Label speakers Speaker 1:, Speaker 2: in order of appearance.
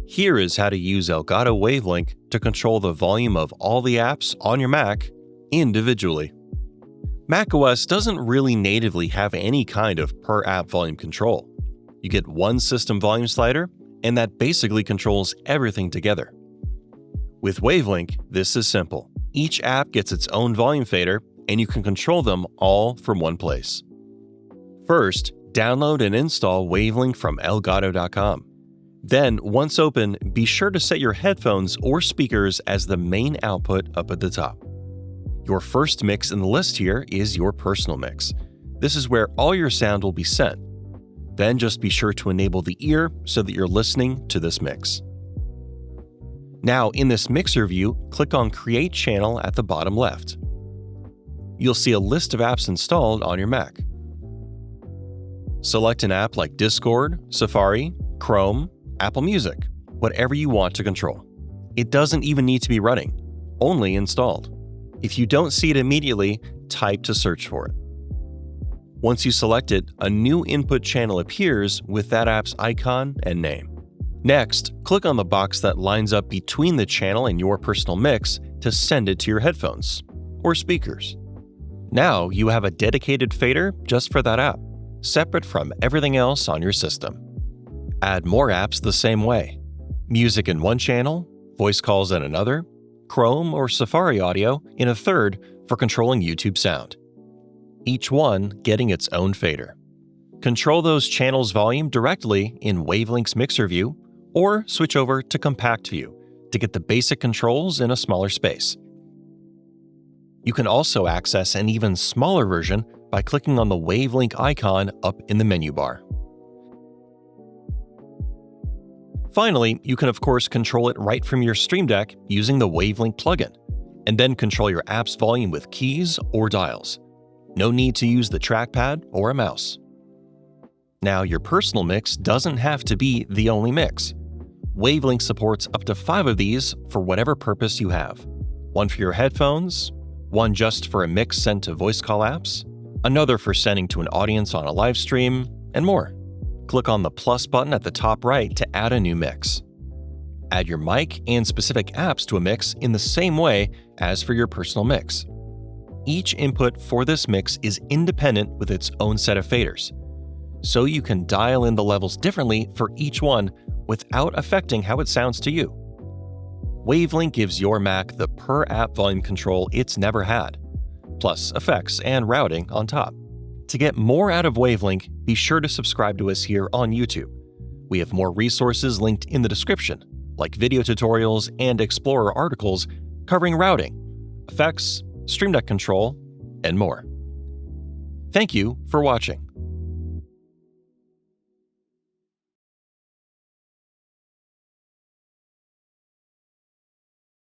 Speaker 1: Here is how to use Elgato Wavelink to control the volume of all the apps on your Mac individually. macOS doesn't really natively have any kind of per-app volume control. You get one system volume slider, and that basically controls everything together. With Wavelink, this is simple. Each app gets its own volume fader, and you can control them all from one place. First, download and install Wavelink from Elgato.com. Then, once open, be sure to set your headphones or speakers as the main output up at the top. Your first mix in the list here is your personal mix. This is where all your sound will be sent. Then just be sure to enable the ear so that you're listening to this mix. Now, in this mixer view, click on Create Channel at the bottom left. You'll see a list of apps installed on your Mac. Select an app like Discord, Safari, Chrome, Apple Music, whatever you want to control. It doesn't even need to be running, only installed. If you don't see it immediately, type to search for it. Once you select it, a new input channel appears with that app's icon and name. Next, click on the box that lines up between the channel and your personal mix to send it to your headphones or speakers. Now you have a dedicated fader just for that app, separate from everything else on your system. Add more apps the same way. Music in one channel, voice calls in another, Chrome or Safari audio in a third for controlling YouTube sound. Each one getting its own fader. Control those channels' volume directly in Wavelink's mixer view, or switch over to Compact View to get the basic controls in a smaller space. You can also access an even smaller version by clicking on the Wavelink icon up in the menu bar. Finally, you can of course control it right from your Stream Deck using the Wavelink plugin, and then control your app's volume with keys or dials. No need to use the trackpad or a mouse. Now, your personal mix doesn't have to be the only mix. Wavelink supports up to 5 of these for whatever purpose you have. One for your headphones, one just for a mix sent to voice call apps, another for sending to an audience on a live stream, and more. Click on the plus button at the top right to add a new mix. Add your mic and specific apps to a mix in the same way as for your personal mix. Each input for this mix is independent with its own set of faders, so you can dial in the levels differently for each one without affecting how it sounds to you. Wavelink gives your Mac the per-app volume control it's never had, plus effects and routing on top. To get more out of Wavelink, be sure to subscribe to us here on YouTube. We have more resources linked in the description, like video tutorials and Explorer articles covering routing, effects, Stream Deck control, and more. Thank you for watching.